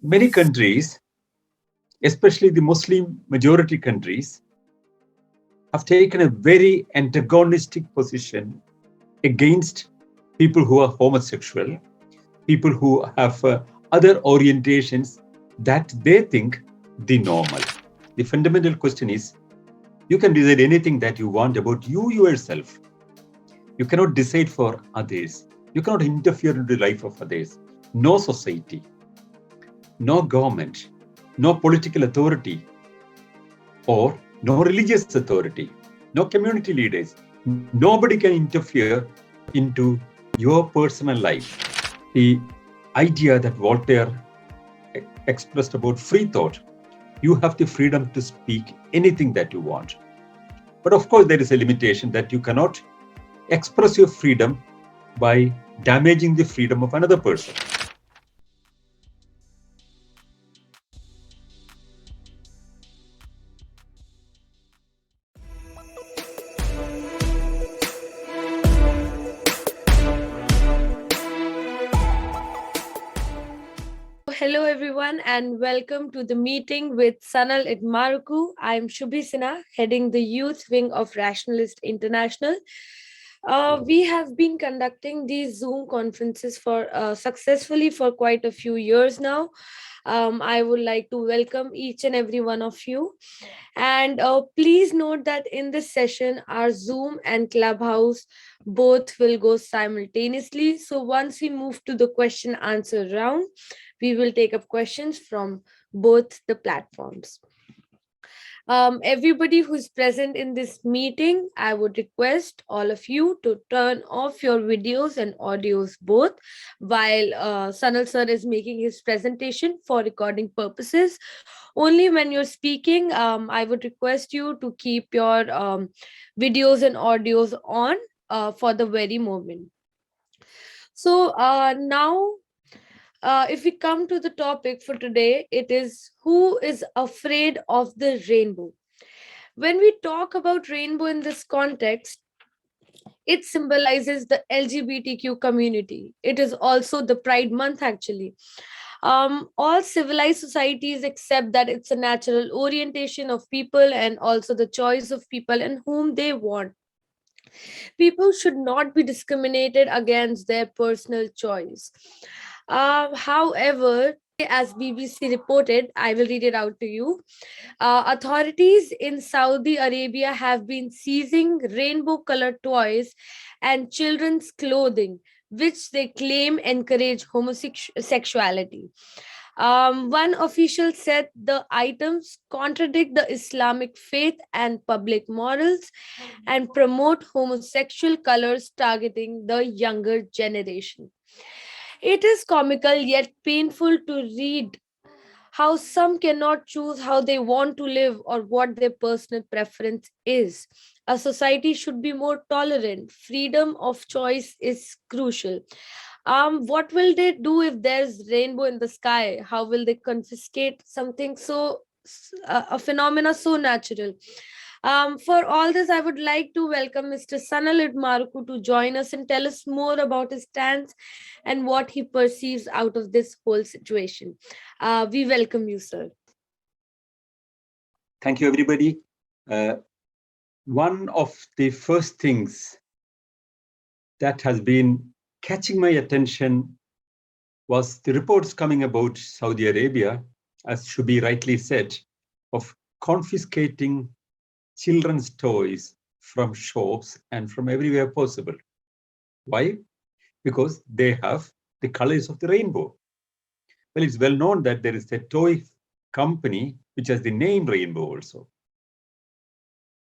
many countries, especially the Muslim majority countries, have taken a very antagonistic position against people who are homosexual, people who have other orientations that they think the normal. The fundamental question is, you can decide anything that you want about you yourself. You cannot decide for others. You cannot interfere in the life of others. No society, no government, no political authority, or no religious authority, no community leaders. Nobody can interfere into your personal life. The idea that Voltaire expressed about free thought, you have the freedom to speak anything that you want. But of course, there is a limitation that you cannot express your freedom by damaging the freedom of another person. Hello everyone and welcome to the meeting with Sanal Edamaruku. I am Shubhi Sinha, heading the youth wing of Rationalist International. We have been conducting these Zoom conferences for successfully for quite a few years now. I would like to welcome each and every one of you. And please note that in this session, our Zoom and Clubhouse both will go simultaneously. So once we move to the question answer round, we will take up questions from both the platforms. Everybody who's present in this meeting, I would request all of you to turn off your videos and audios both while Sanal sir is making his presentation for recording purposes. Only when you're speaking, I would request you to keep your videos and audios on for the very moment. So now if we come to the topic for today, it is who is afraid of the rainbow. When we talk about rainbow in this context, it symbolizes the LGBTQ community. It is also the Pride Month, actually. All civilized societies accept that it's a natural orientation of people and also the choice of people and whom they want. People should not be discriminated against their personal choice. However, as BBC reported, I will read it out to you. Authorities in Saudi Arabia have been seizing rainbow colored toys and children's clothing, which they claim encourage homosexuality. One official said the items contradict the Islamic faith and public morals and promote homosexual colors targeting the younger generation. It is comical yet painful to read how some cannot choose how they want to live or what their personal preference is. A society should be more tolerant. Freedom of choice is crucial. What will they do if there's rainbow in the sky? How will they confiscate something so a phenomena so natural? For all this, I would like to welcome Mr. Sanal Edamaruku to join us and tell us more about his stance and what he perceives out of this whole situation. We welcome you, sir. Thank you, everybody. One of the first things that has been catching my attention was the reports coming about Saudi Arabia, as Shubi rightly said, of confiscating children's toys from shops and from everywhere possible. Why? Because they have the colors of the rainbow. Well, it's well known that there is a toy company which has the name Rainbow also.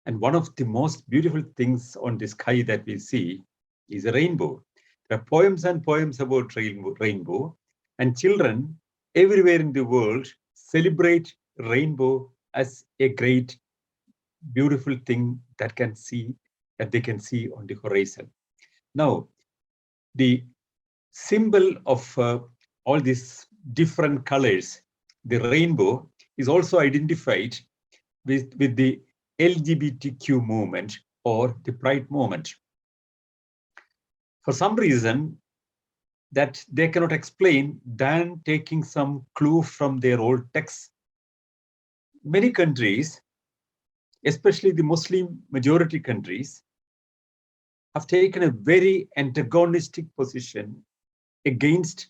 And one of the most beautiful things on the sky that we see is a rainbow. There are poems and poems about rainbow, and children everywhere in the world celebrate rainbow as a great, beautiful thing that they can see on the horizon. Now, the symbol of all these different colors, the rainbow, is also identified with the LGBTQ movement or the Pride movement. For some reason, that they cannot explain than taking some clue from their old texts. Many countries, especially the Muslim majority countries, have taken a very antagonistic position against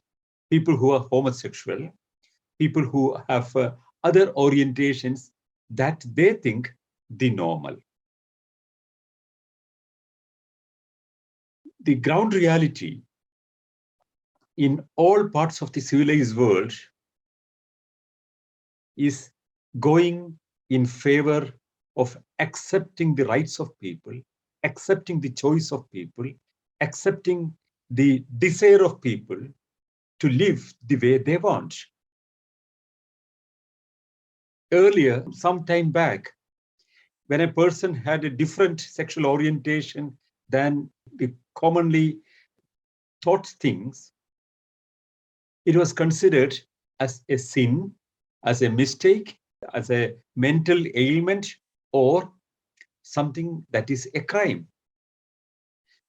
people who are homosexual, people who have other orientations that they think the normal. The ground reality in all parts of the civilized world is going in favor of accepting the rights of people, accepting the choice of people, accepting the desire of people to live the way they want. Earlier, some time back, when a person had a different sexual orientation than the commonly taught things, it was considered as a sin, as a mistake, as a mental ailment, or something that is a crime.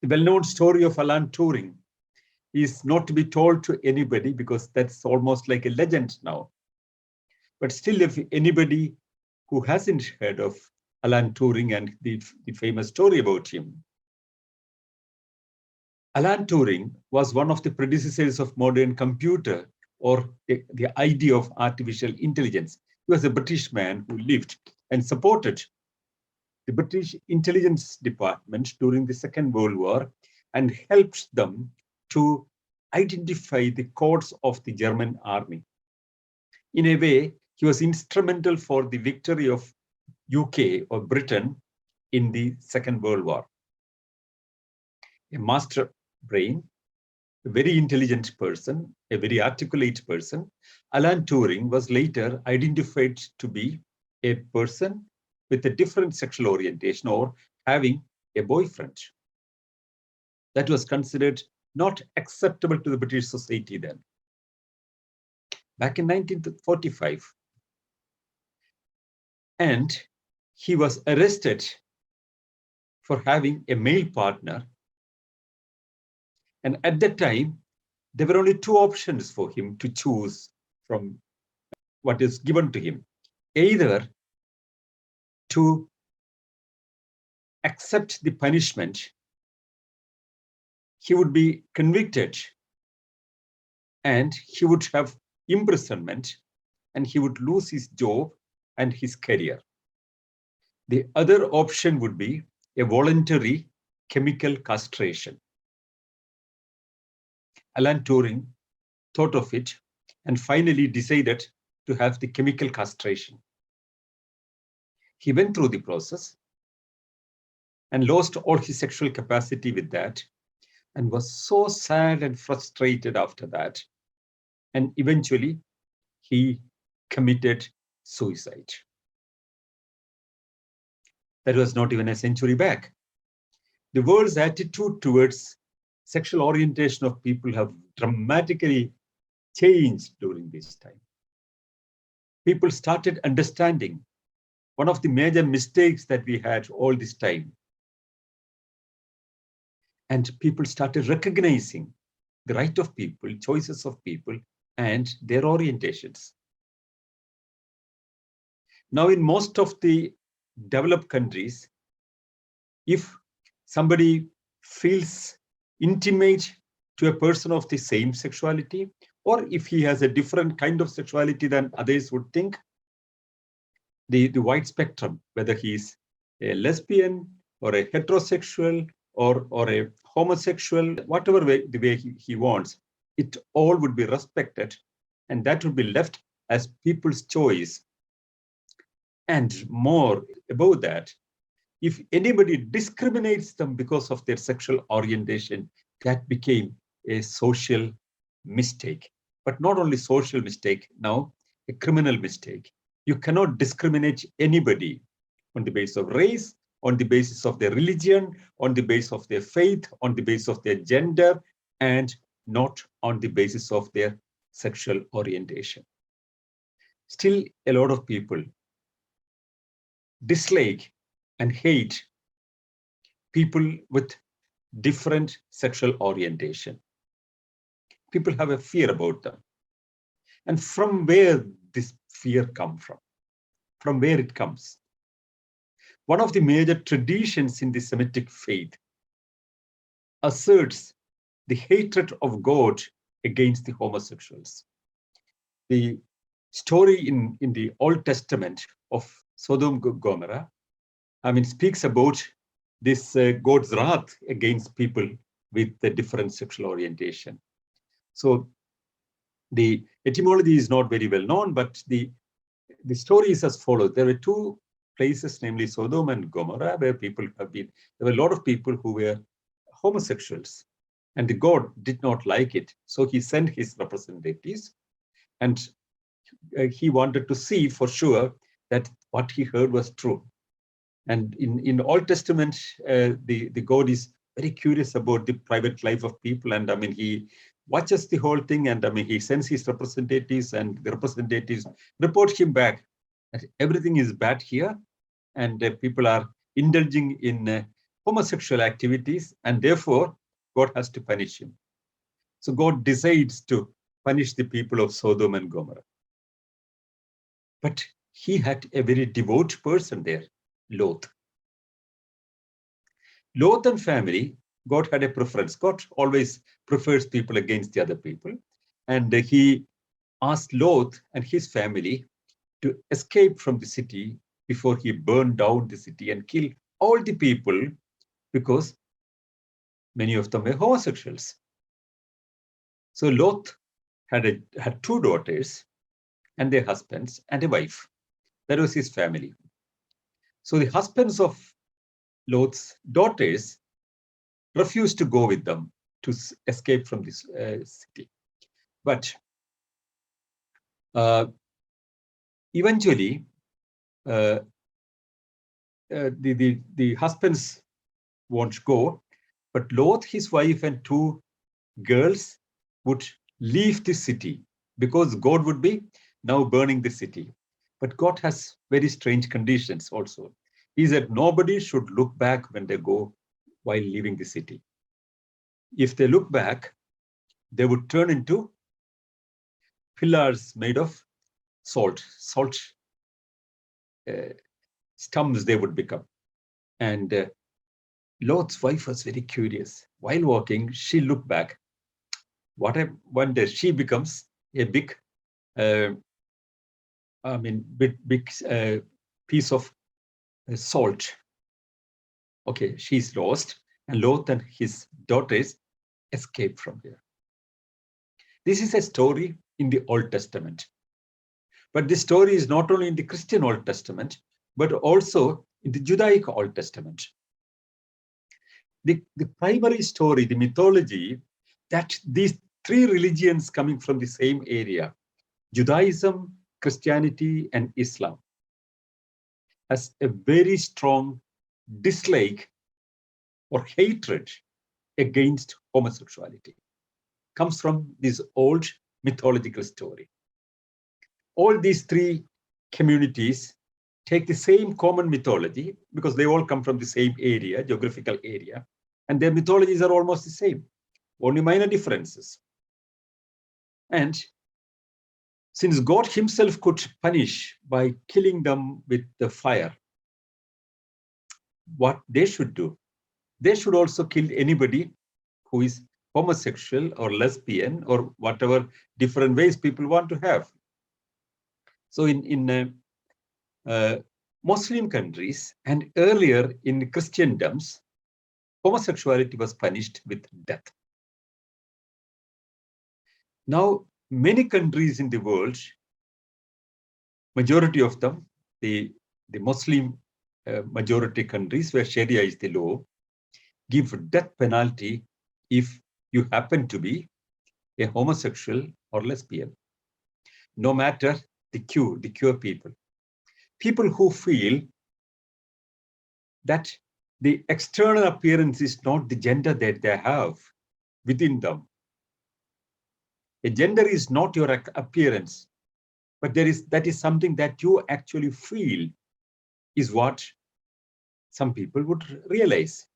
The well-known story of Alan Turing is not to be told to anybody because that's almost like a legend now. But still, if anybody who hasn't heard of Alan Turing and the famous story about him, Alan Turing was one of the predecessors of modern computer, or the idea of artificial intelligence. He was a British man who lived and supported the British intelligence department during the Second World War and helped them to identify the codes of the German army. In a way, he was instrumental for the victory of UK or Britain in the Second World War. A master brain, a very intelligent person, a very articulate person, Alan Turing was later identified to be a person with a different sexual orientation or having a boyfriend. That was considered not acceptable to the British society then. Back in 1945. And he was arrested for having a male partner. And at that time, there were only two options for him to choose from what is given to him. Either to accept the punishment, he would be convicted and he would have imprisonment and he would lose his job and his career. The other option would be a voluntary chemical castration. Alan Turing thought of it and finally decided to have the chemical castration. He went through the process and lost all his sexual capacity with that and was so sad and frustrated after that. And eventually, he committed suicide. That was not even a century back. The world's attitude towards sexual orientation of people have dramatically changed during this time. People started understanding one of the major mistakes that we had all this time. And people started recognizing the right of people, choices of people, and their orientations. Now, in most of the developed countries, if somebody feels intimate to a person of the same sexuality, or if he has a different kind of sexuality than others would think, the wide spectrum, whether he's a lesbian or a heterosexual or a homosexual, whatever way, the way he wants, it all would be respected, and that would be left as people's choice. And more about that, if anybody discriminates them because of their sexual orientation, that became a social mistake. But not only social mistake, now a criminal mistake. You cannot discriminate anybody on the basis of race, on the basis of their religion, on the basis of their faith, on the basis of their gender, and not on the basis of their sexual orientation. Still, a lot of people dislike and hate people with different sexual orientation. People have a fear about them. And from where this fear comes from where it comes. One of the major traditions in the Semitic faith asserts the hatred of God against the homosexuals. The story in the Old Testament of Sodom and Gomorrah, speaks about this God's wrath against people with a different sexual orientation. So the etymology is not very well known, but the story is as follows. There were two places, namely Sodom and Gomorrah, where there were a lot of people who were homosexuals, and the God did not like it. So he sent his representatives, and he wanted to see for sure that what he heard was true. And in the Old Testament, the God is very curious about the private life of people. And he watches the whole thing, and he sends his representatives, and the representatives report him back that everything is bad here, and people are indulging in homosexual activities, and therefore God has to punish him. So God decides to punish the people of Sodom and Gomorrah. But he had a very devout person there, Lot. Lot and family, God had a preference. God always prefers people against the other people. And he asked Lot and his family to escape from the city before he burned down the city and killed all the people, because many of them were homosexuals. So Lot had two daughters and their husbands and a wife. That was his family. So the husbands of Lot's daughters refused to go with them to escape from this city. But eventually, the husbands won't go, but Lot, his wife, and two girls would leave the city, because God would be now burning the city. But God has very strange conditions also. He said nobody should look back when they go while leaving the city. If they look back, they would turn into pillars made of salt stumps they would become. And Lot's wife was very curious. While walking, she looked back. What I wonder, she becomes a big piece of salt. Okay, she's lost, and Lot and his daughters escape from here. This is a story in the Old Testament. But this story is not only in the Christian Old Testament, but also in the Judaic Old Testament. The primary story, the mythology, that these three religions coming from the same area, Judaism, Christianity, and Islam, has a very strong dislike or hatred against homosexuality. Comes from this old mythological story. All these three communities take the same common mythology, because they all come from the same area, geographical area, and their mythologies are almost the same, only minor differences. And since God himself could punish by killing them with the fire, what they should do, they should also kill anybody who is homosexual or lesbian or whatever different ways people want to have. So in Muslim countries and earlier in Christendoms, homosexuality was punished with death. Now, many countries in the world, majority of them, the Muslim majority countries where Sharia is the law, give death penalty if you happen to be a homosexual or lesbian. No matter the queer people who feel that the external appearance is not the gender that they have within them. A gender is not your appearance, but that is something that you actually feel, is what some people would realize.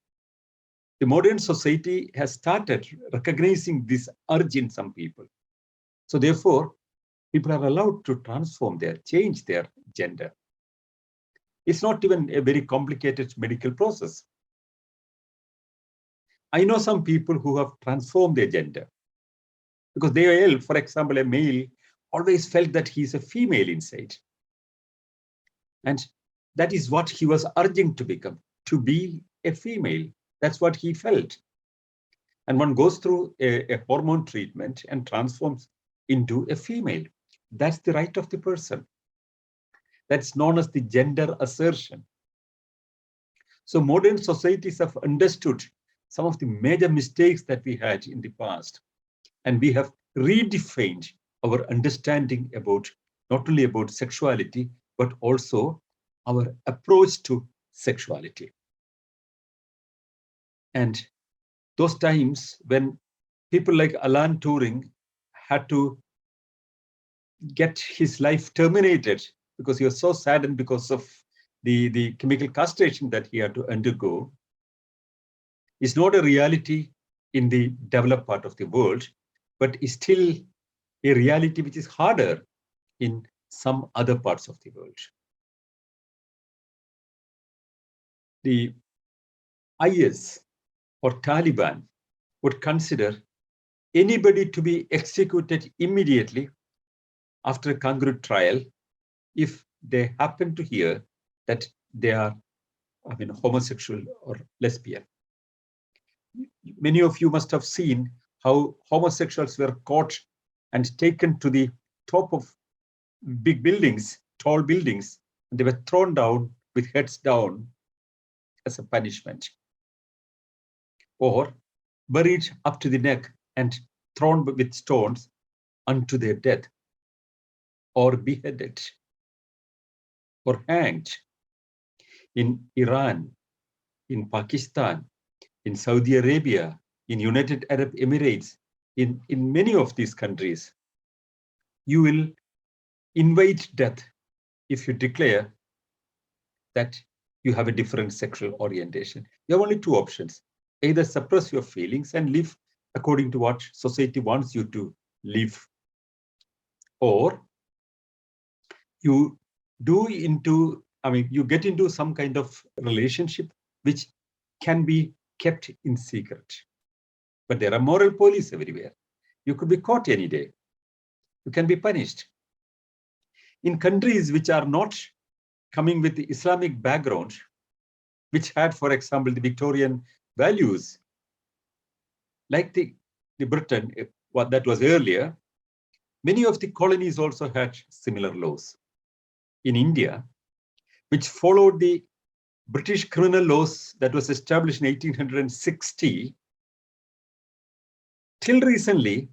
The modern society has started recognizing this urge in some people. So therefore, people are allowed to change their gender. It's not even a very complicated medical process. I know some people who have transformed their gender because for example, a male always felt that he's a female inside. And that is what he was urging to become, to be a female. That's what he felt. And one goes through a hormone treatment and transforms into a female. That's the right of the person. That's known as the gender assertion. So modern societies have understood some of the major mistakes that we had in the past. And we have redefined our understanding about not only about sexuality, but also our approach to sexuality. And those times when people like Alan Turing had to get his life terminated because he was so saddened because of the chemical castration that he had to undergo, is not a reality in the developed part of the world, but is still a reality which is harder in some other parts of the world. The IS or Taliban would consider anybody to be executed immediately after a congruent trial if they happen to hear that they are homosexual or lesbian. Many of you must have seen how homosexuals were caught and taken to the top of big buildings, tall buildings, and they were thrown down with heads down as a punishment, or buried up to the neck and thrown with stones unto their death, or beheaded, or hanged. In Iran, in Pakistan, in Saudi Arabia, in United Arab Emirates, in many of these countries, you will invite death if you declare that you have a different sexual orientation. You have only two options: either suppress your feelings and live according to what society wants you to live, or you get into some kind of relationship which can be kept in secret. But there are moral police everywhere. You could be caught any day. You can be punished. In countries which are not coming with the Islamic background, which had, for example, the Victorian values, like the Britain, what that was earlier, many of the colonies also had similar laws. In India, which followed the British criminal laws that was established in 1860, till recently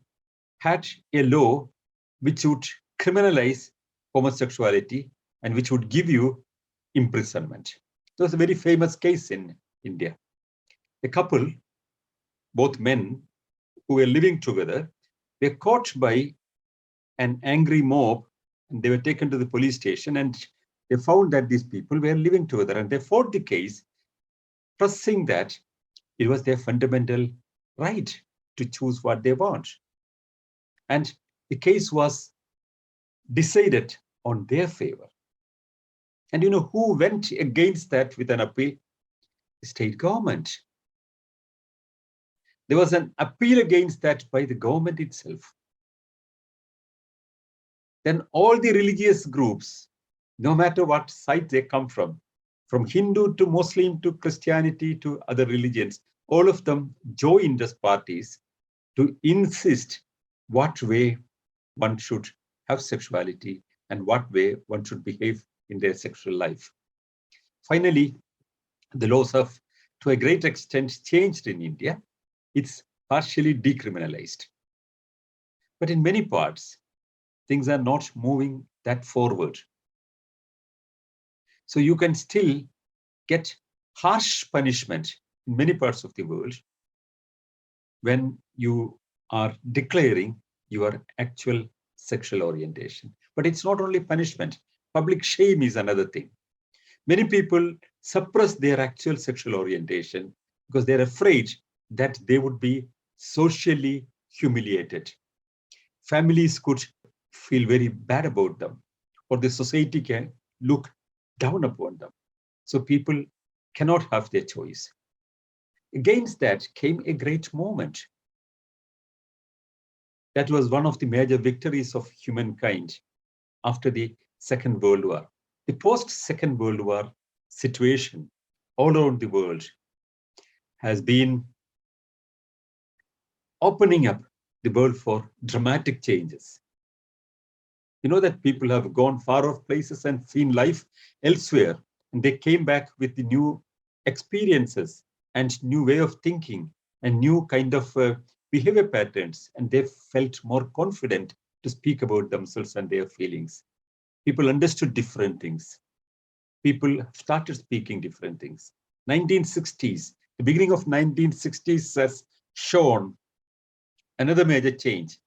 had a law which would criminalize homosexuality and which would give you imprisonment. There was a very famous case in India. A couple, both men who were living together, were caught by an angry mob, and they were taken to the police station, and they found that these people were living together, and they fought the case, pressing that it was their fundamental right to choose what they want. And the case was decided on their favor. And you know who went against that with an appeal? The state government. There was an appeal against that by the government itself. Then all the religious groups, no matter what side they come from Hindu to Muslim to Christianity to other religions, all of them joined as parties to insist what way one should have sexuality and what way one should behave in their sexual life. Finally, the laws have, to a great extent, changed in India. It's partially decriminalized. But in many parts, things are not moving that forward. So you can still get harsh punishment in many parts of the world when you are declaring your actual sexual orientation. But it's not only punishment. Public shame is another thing. Many people suppress their actual sexual orientation because they're afraid that they would be socially humiliated. Families could feel very bad about them, or the society can look down upon them. So people cannot have their choice. Against that came a great moment. That was one of the major victories of humankind after the Second World War. The post-Second World War situation all around the world has been opening up the world for dramatic changes. You know that people have gone far off places and seen life elsewhere, and they came back with the new experiences and new way of thinking and new kind of behavior patterns, and they felt more confident to speak about themselves and their feelings. People understood different things. People started speaking different things. 1960s, the beginning of 1960s has shown another major change,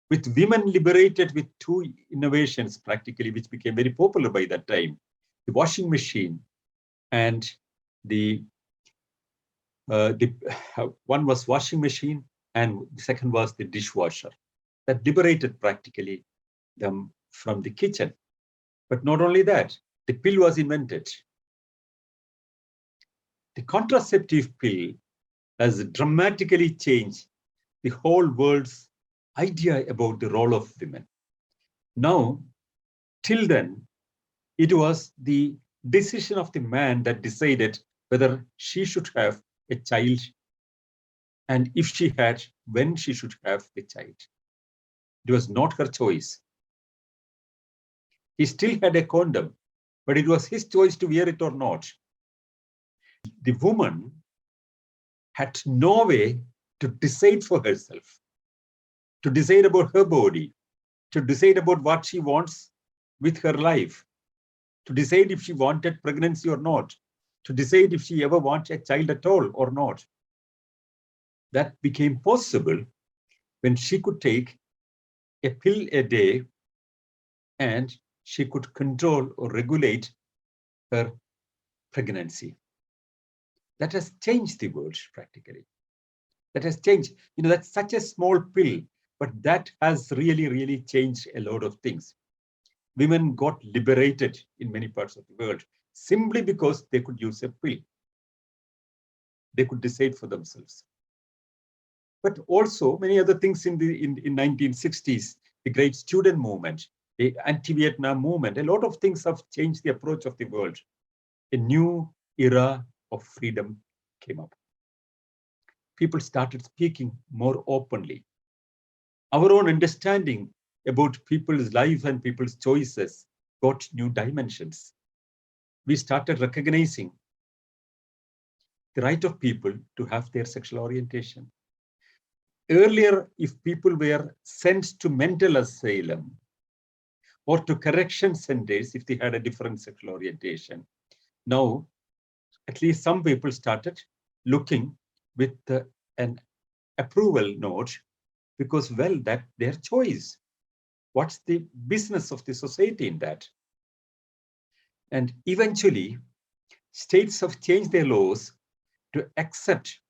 with women liberated with two innovations practically, which became very popular by that time: the washing machine and the one was washing machine, and the second was the dishwasher. That liberated practically them from the kitchen. But not only that, the pill was invented. The contraceptive pill has dramatically changed the whole world's idea about the role of women. Now, till then, it was the decision of the man that decided whether she should have a child, and if she had, when she should have the child. It was not her choice. He still had a condom, but it was his choice to wear it or not. The woman had no way to decide for herself, to decide about her body, to decide about what she wants with her life, to decide if she wanted pregnancy or not, to decide if she ever wants a child at all or not. That became possible when she could take a pill a day and she could control or regulate her pregnancy. That has changed the world practically. That has changed. You know, that's such a small pill, but that has really, really changed a lot of things. Women got liberated in many parts of the world simply because they could use a pill. They could decide for themselves. But also many other things in 1960s, the great student movement, the anti-Vietnam movement, a lot of things have changed the approach of the world. A new era of freedom came up. People started speaking more openly. Our own understanding about people's life and people's choices got new dimensions. We started recognizing the right of people to have their sexual orientation. Earlier, if people were sent to mental asylum or to correction centers if they had a different sexual orientation, now at least some people started looking with an approval note, because, well, that's their choice. What's the business of the society in that? And eventually, states have changed their laws to accept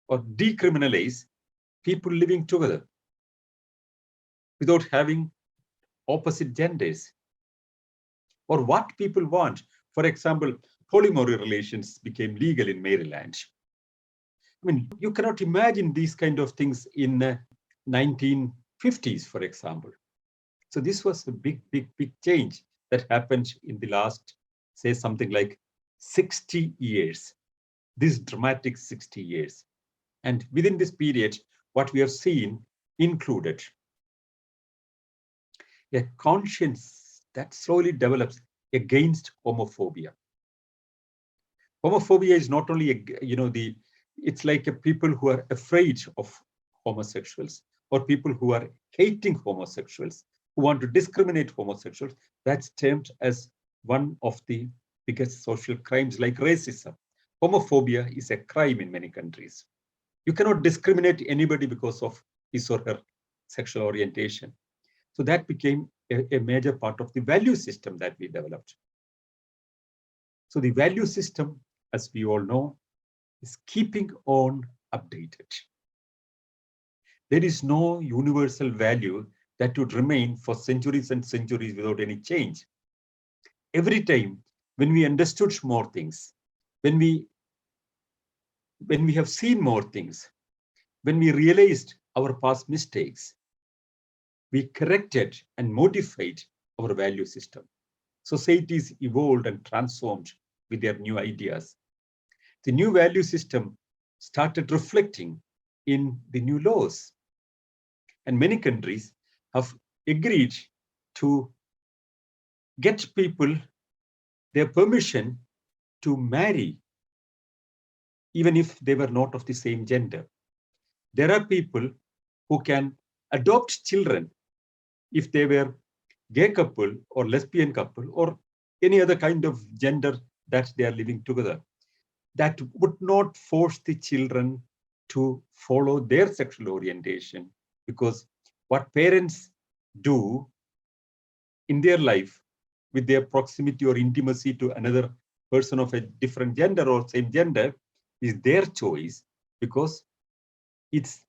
or decriminalize people living together without having opposite genders or what people want. For example, polyamory relations became legal in Maryland. I mean, you cannot imagine these kind of things in 1950s, for example. So this was a big, big, big change that happened in the last, say, something like 60 years, this dramatic 60 years. And within this period, what we have seen included a conscience that slowly develops against homophobia. Homophobia is not only, it's like a people who are afraid of homosexuals or people who are hating homosexuals, who want to discriminate homosexuals. That's termed as one of the biggest social crimes like racism. Homophobia is a crime in many countries. You cannot discriminate anybody because of his or her sexual orientation. So that became a major part of the value system that we developed. So the value system, as we all know, is keeping on updated. There is no universal value that would remain for centuries and centuries without any change. Every time when we understood more things, when we have seen more things, when we realized our past mistakes, we corrected and modified our value system. Societies evolved and transformed with their new ideas. The new value system started reflecting in the new laws. And many countries have agreed to get people their permission to marry, even if they were not of the same gender. There are people who can adopt children if they were gay couple or lesbian couple or any other kind of gender that they are living together. That would not force the children to follow their sexual orientation, because what parents do in their life with their proximity or intimacy to another person of a different gender or same gender is their choice, because it's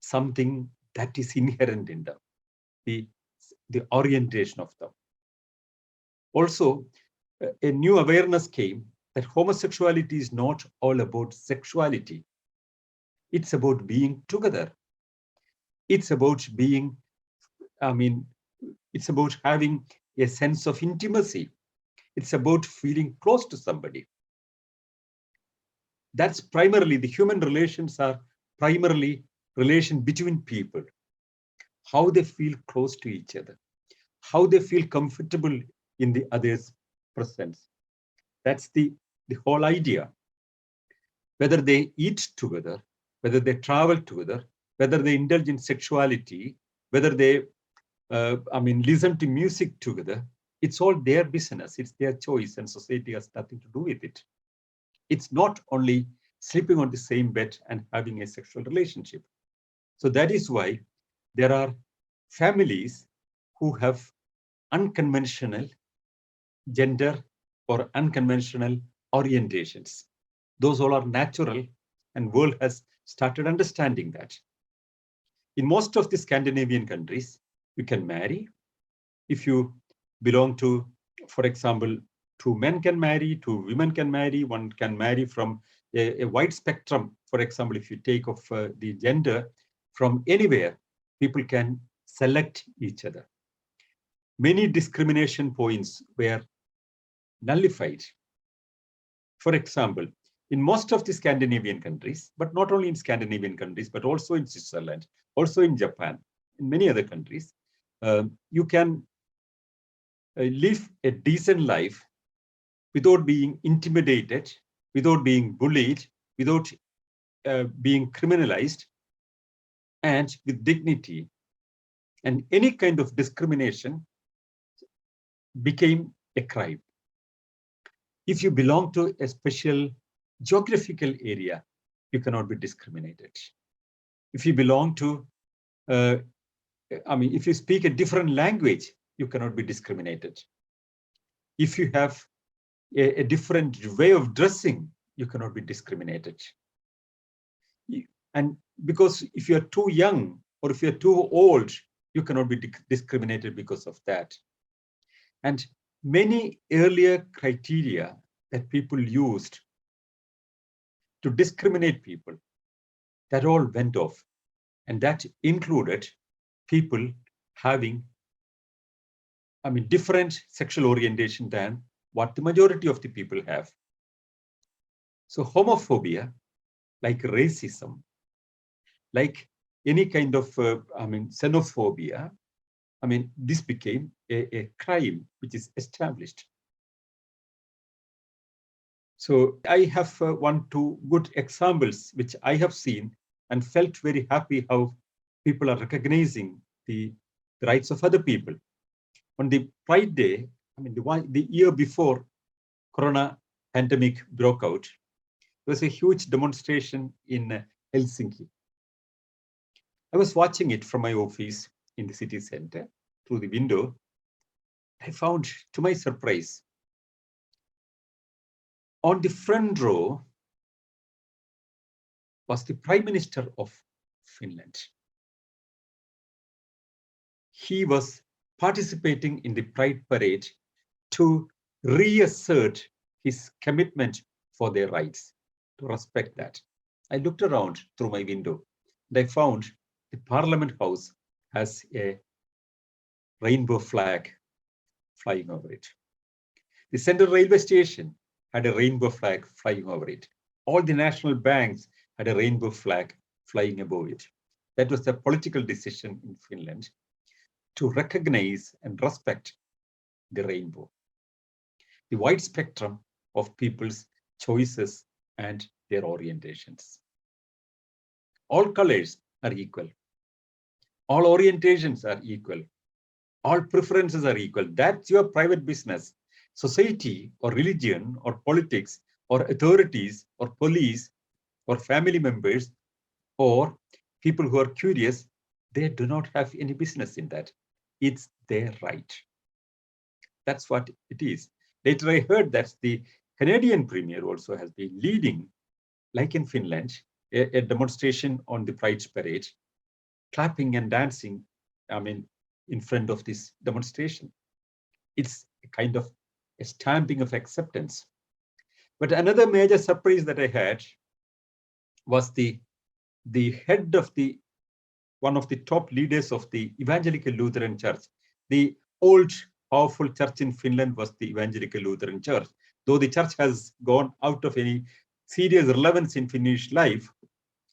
something that is inherent in them, the orientation of them. Also, a new awareness came that homosexuality is not all about sexuality. It's about being together. It's about being, it's about having a sense of intimacy. It's about feeling close to somebody. That's primarily, the human relations are primarily relation between people, how they feel close to each other, how they feel comfortable in the other's presence. That's the whole idea. Whether they eat together, whether they travel together, whether they indulge in sexuality, whether they, listen to music together, it's all their business, it's their choice, and society has nothing to do with it. It's not only sleeping on the same bed and having a sexual relationship. So that is why there are families who have unconventional gender or unconventional orientations. Those all are natural, and world has started understanding that. In most of the Scandinavian countries, you can marry. If you belong to, for example, two men can marry, two women can marry, one can marry from a wide spectrum. For example, if you take of the gender from anywhere, people can select each other. Many discrimination points were nullified. For example, in most of the Scandinavian countries, but not only in Scandinavian countries, but also in Switzerland, also in Japan, in many other countries, you can live a decent life without being intimidated, without being bullied, without being criminalized, and with dignity. And any kind of discrimination became a crime. If you belong to a special geographical area, you cannot be discriminated. If you belong to, if you speak a different language, you cannot be discriminated. If you have a different way of dressing, you cannot be discriminated. And because if you are too young or if you're too old, you cannot be discriminated because of that. And many earlier criteria that people used to discriminate people, that all went off. And that included people having, different sexual orientation than what the majority of the people have. So homophobia, like racism, like any kind of, xenophobia, this became a crime which is established. So I have two good examples which I have seen and felt very happy how people are recognizing the rights of other people. On the Pride Day, the year before Corona pandemic broke out, there was a huge demonstration in Helsinki. I was watching it from my office in the city center through the window. I found, to my surprise, on the front row, was the Prime Minister of Finland. He was participating in the Pride Parade to reassert his commitment for their rights, to respect that. I looked around through my window and I found the Parliament House has a rainbow flag flying over it. The Central Railway Station had a rainbow flag flying over it. All the national banks had a rainbow flag flying above it. That was a political decision in Finland to recognize and respect the rainbow, the wide spectrum of people's choices and their orientations. All colors are equal. All orientations are equal. All preferences are equal. That's your private business. Society or religion or politics or authorities or police or family members or people who are curious, they do not have any business in that. It's their right. That's what it is. Later, I heard that the Canadian Premier also has been leading, like in Finland, a demonstration on the Pride Parade, clapping and dancing, in front of this demonstration. It's a kind of a stamping of acceptance. But another major surprise that I had was the head of one of the top leaders of the Evangelical Lutheran Church. The old powerful church in Finland was the Evangelical Lutheran Church. Though the church has gone out of any serious relevance in Finnish life,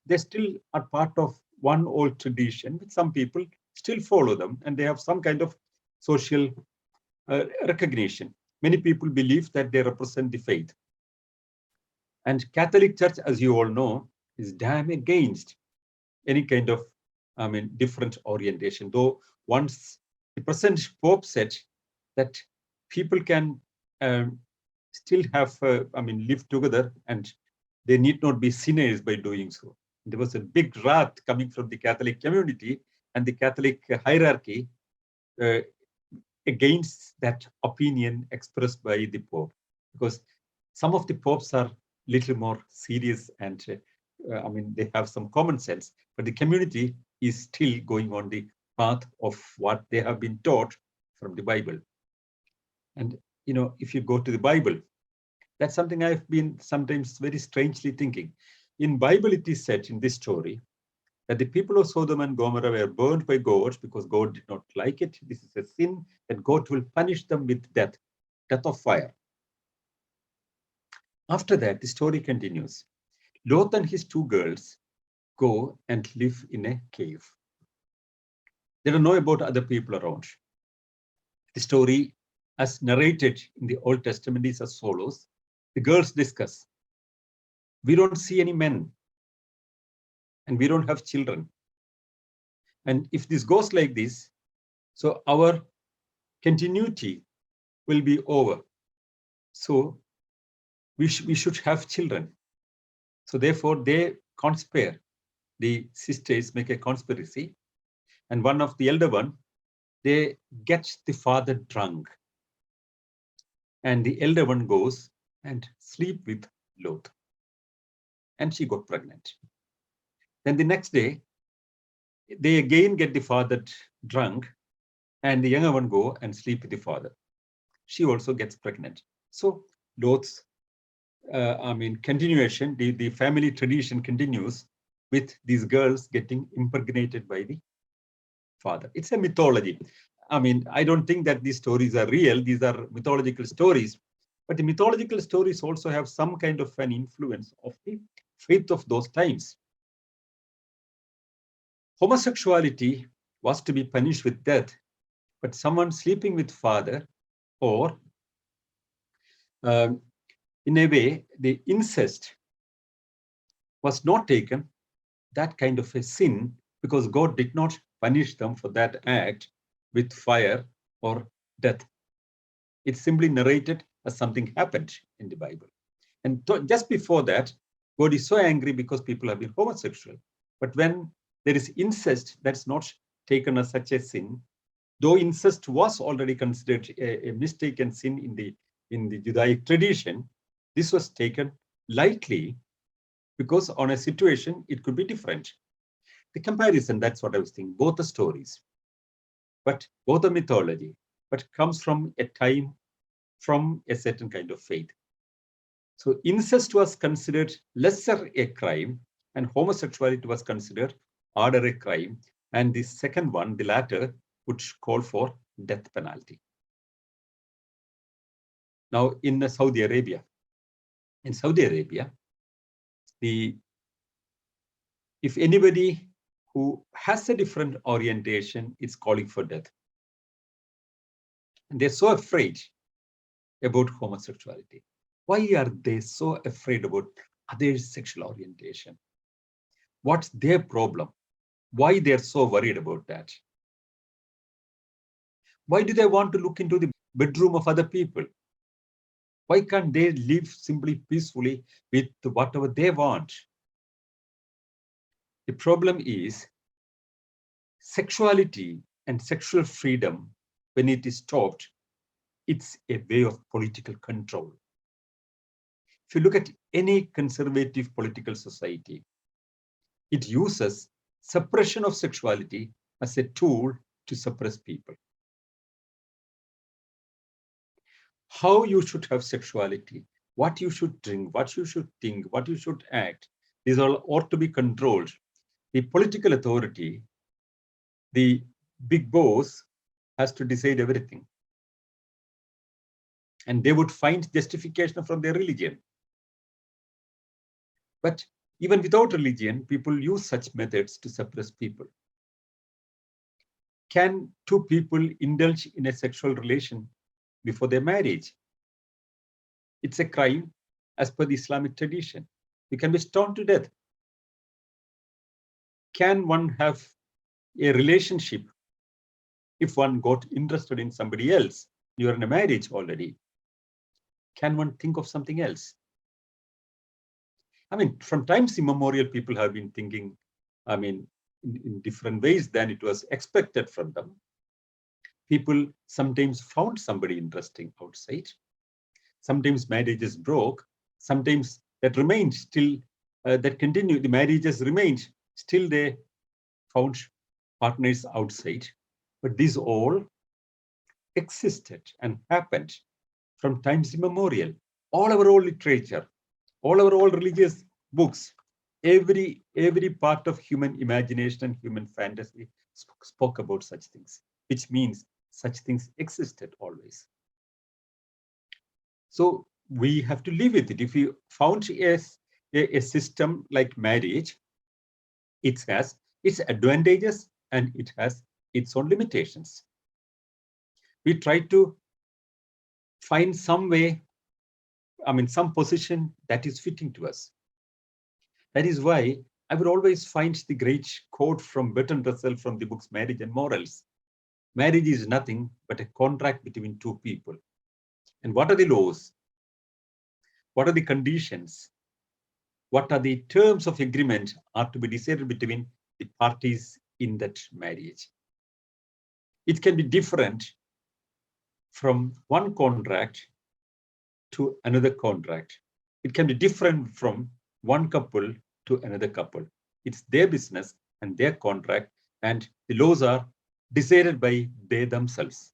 they still are part of one old tradition, which some people still follow them, and they have some kind of social recognition. Many people believe that they represent the faith. And Catholic Church, as you all know, is damn against any kind of, different orientation. Though once the present Pope said that people can still have, live together and they need not be sinners by doing so. There was a big wrath coming from the Catholic community and the Catholic hierarchy against that opinion expressed by the Pope, because some of the popes are little more serious and they have some common sense, but the community is still going on the path of what they have been taught from the Bible. And if you go to the Bible, that's something I've been sometimes very strangely thinking. In Bible, it is said in this story that the people of Sodom and Gomorrah were burned by God because God did not like it. This is a sin that God will punish them with death of fire. After that, the story continues. Lot and his two girls go and live in a cave. They don't know about other people around. The story, as narrated in the Old Testament, is as follows. The girls discuss. We don't see any men, and we don't have children. And if this goes like this, so our continuity will be over. So we should have children. So therefore, they conspire. The sisters make a conspiracy, and one of the elder one, they get the father drunk, and the elder one goes and sleep with Lot, and she got pregnant. Then the next day, they again get the father drunk, and the younger one go and sleep with the father. She also gets pregnant. So Lot's, continuation, the family tradition continues with these girls getting impregnated by the father. It's a mythology. I don't think that these stories are real. These are mythological stories. But the mythological stories also have some kind of an influence of the faith of those times. Homosexuality was to be punished with death, but someone sleeping with father, or in a way, the incest was not taken that kind of a sin, because God did not punish them for that act with fire or death. It's simply narrated as something happened in the Bible. And just before that, God is so angry because people have been homosexual. But when there is incest, that's not taken as such a sin. Though incest was already considered a mistaken sin in the Judaic tradition, this was taken lightly because on a situation, it could be different. The comparison, that's what I was thinking, both the stories, but both the mythology, but comes from a time, from a certain kind of faith. So incest was considered lesser a crime, and homosexuality was considered harder a crime. And the second one, the latter, would call for death penalty. Now, in Saudi Arabia, if anybody who has a different orientation is calling for death, and they're so afraid about homosexuality. Why are they so afraid about other sexual orientation? What's their problem? Why they're so worried about that? Why do they want to look into the bedroom of other people? Why can't they live simply peacefully with whatever they want? The problem is sexuality and sexual freedom, when it is stopped, it's a way of political control. If you look at any conservative political society, it uses suppression of sexuality as a tool to suppress people. How you should have sexuality, what you should drink, what you should think, what you should act, these all ought to be controlled. The political authority, the big boss, has to decide everything. And they would find justification from their religion. But even without religion, people use such methods to suppress people. Can two people indulge in a sexual relation before their marriage? It's a crime as per the Islamic tradition. You can be stoned to death. Can one have a relationship if one got interested in somebody else? You're in a marriage already. Can one think of something else? I mean, from times immemorial, people have been thinking, in different ways than it was expected from them. People sometimes found somebody interesting outside. Sometimes marriages broke. Sometimes that remained still, that continued. The marriages remained. Still they found partners outside. But these all existed and happened from times immemorial. All our old literature, all our old religious books, every part of human imagination and human fantasy spoke about such things, which means such things existed always. So we have to live with it. If you found a system like marriage, it has its advantages and it has its own limitations. We try to find some way, some position that is fitting to us. That is why I would always find the great quote from Bertrand Russell from the books Marriage and Morals. Marriage is nothing but a contract between two people. And what are the laws? What are the conditions? What are the terms of agreement are to be decided between the parties in that marriage? It can be different from one contract to another contract. It can be different from one couple to another couple. It's their business and their contract, and the laws are decided by they themselves.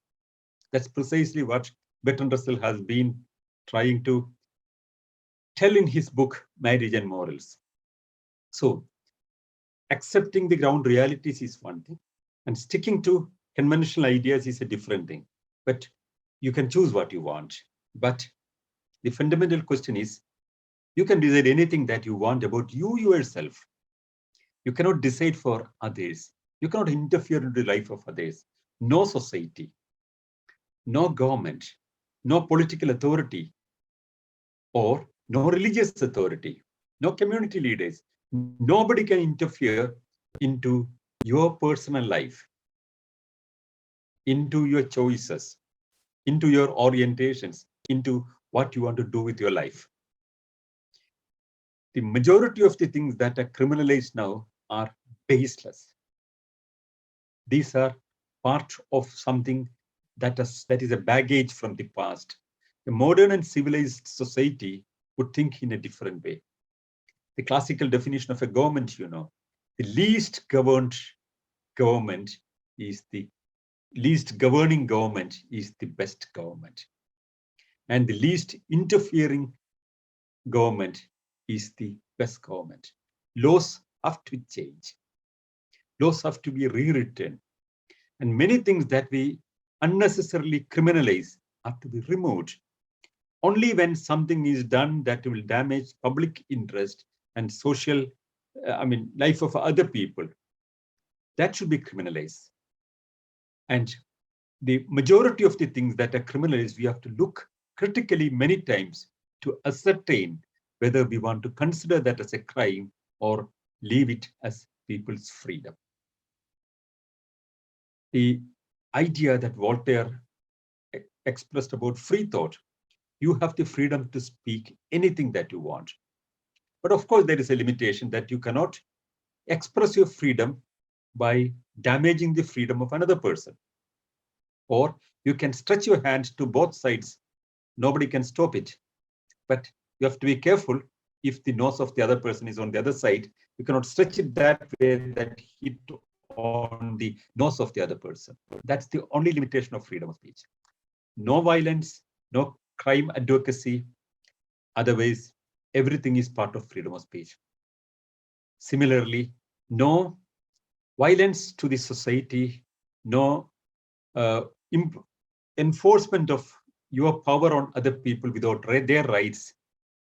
That's precisely what Bertrand Russell has been trying to tell in his book, Marriage and Morals. So, accepting the ground realities is one thing, and sticking to conventional ideas is a different thing. But you can choose what you want. But the fundamental question is, you can decide anything that you want about you yourself. You cannot decide for others. You cannot interfere in the life of others. No society, no government, no political authority, or no religious authority, no community leaders. Nobody can interfere into your personal life, into your choices, into your orientations, into what you want to do with your life. The majority of the things that are criminalized now are baseless. These are part of something that is a baggage from the past. A modern and civilized society would think in a different way. The classical definition of a government, the least governed government is the least governing government is the best government. And the least interfering government is the best government. Laws have to change. Laws have to be rewritten. And many things that we unnecessarily criminalize have to be removed. Only when something is done that will damage public interest and social, life of other people, that should be criminalized. And the majority of the things that are criminalized, we have to look critically many times to ascertain whether we want to consider that as a crime or leave it as people's freedom. The idea that Voltaire expressed about free thought, you have the freedom to speak anything that you want. But of course, there is a limitation that you cannot express your freedom by damaging the freedom of another person. Or you can stretch your hand to both sides. Nobody can stop it. But you have to be careful. If the nose of the other person is on the other side, you cannot stretch it that way that hit on the nose of the other person. That's the only limitation of freedom of speech. No violence, no crime advocacy. Otherwise, everything is part of freedom of speech. Similarly, no violence to the society, no enforcement of your power on other people without their rights,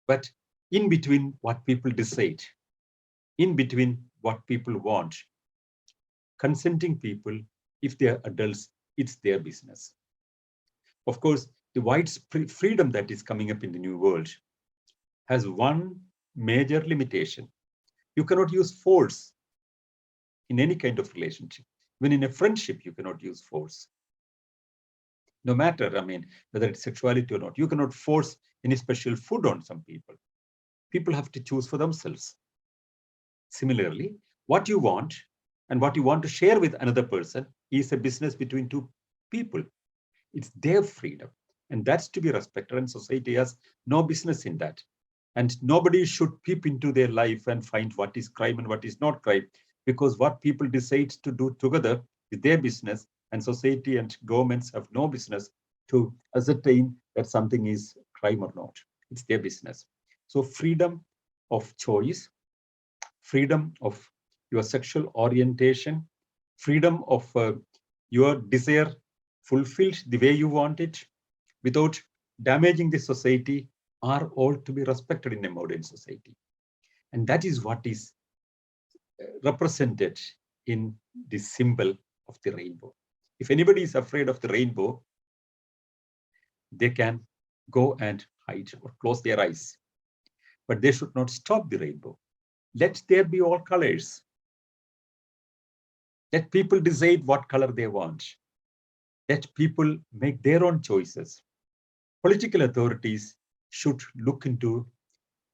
but in between what people decide, in between what people want. Consenting people, if they are adults, it's their business. Of course, the widespread freedom that is coming up in the new world has one major limitation. You cannot use force in any kind of relationship. Even in a friendship, you cannot use force. No matter, whether it's sexuality or not, you cannot force any special food on some people. People have to choose for themselves. Similarly, what you want and what you want to share with another person is a business between two people. It's their freedom, and that's to be respected, and society has no business in that. And nobody should peep into their life and find what is crime and what is not crime, because what people decide to do together is their business, and society and governments have no business to ascertain that something is crime or not. It's their business. So freedom of choice, freedom of your sexual orientation, freedom of your desire fulfilled the way you want it without damaging the society are all to be respected in a modern society. And that is what is represented in the symbol of the rainbow. If anybody is afraid of the rainbow, they can go and hide or close their eyes. But they should not stop the rainbow. Let there be all colors. Let people decide what color they want. Let people make their own choices. Political authorities should look into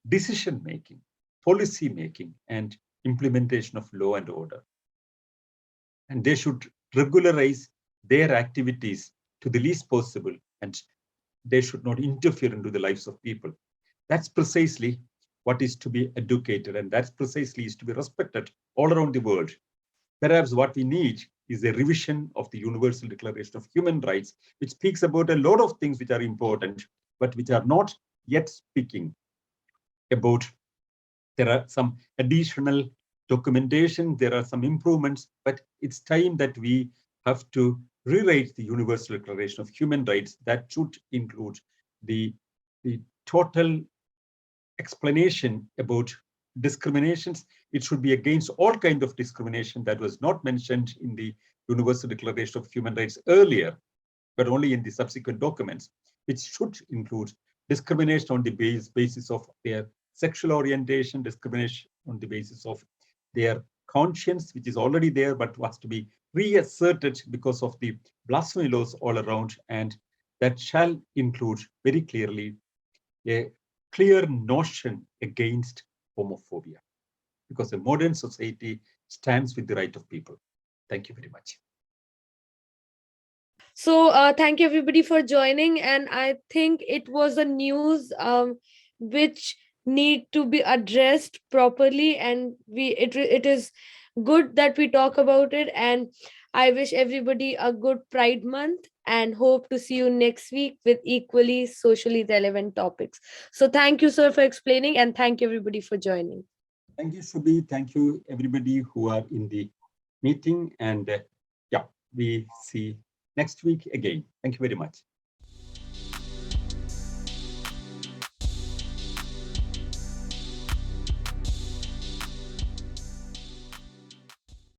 decision making, policy making, and implementation of law and order. And they should regularize their activities to the least possible, and they should not interfere into the lives of people. That's precisely what is to be educated, and that's precisely is to be respected all around the world. Perhaps what we need is a revision of the Universal Declaration of Human Rights, which speaks about a lot of things which are important, but which are not yet speaking about. There are some additional documentation, there are some improvements, but it's time that we have to rewrite the Universal Declaration of Human Rights. That should include the total explanation about discriminations. It should be against all kinds of discrimination that was not mentioned in the Universal Declaration of Human Rights earlier, but only in the subsequent documents, which should include discrimination on the basis of their sexual orientation, discrimination on the basis of their conscience, which is already there, but was to be reasserted because of the blasphemy laws all around. And that shall include very clearly a clear notion against homophobia, because a modern society stands with the right of people. Thank you very much. So thank you everybody for joining, and I think it was a news which need to be addressed properly, and it is good that we talk about it. And I wish everybody a good Pride month, and hope to see you next week with equally socially relevant topics. So thank you, sir, for explaining, and thank you everybody for joining. Thank you, Shubi. Thank you, everybody who are in the meeting. And yeah, we see next week again. Thank you very much.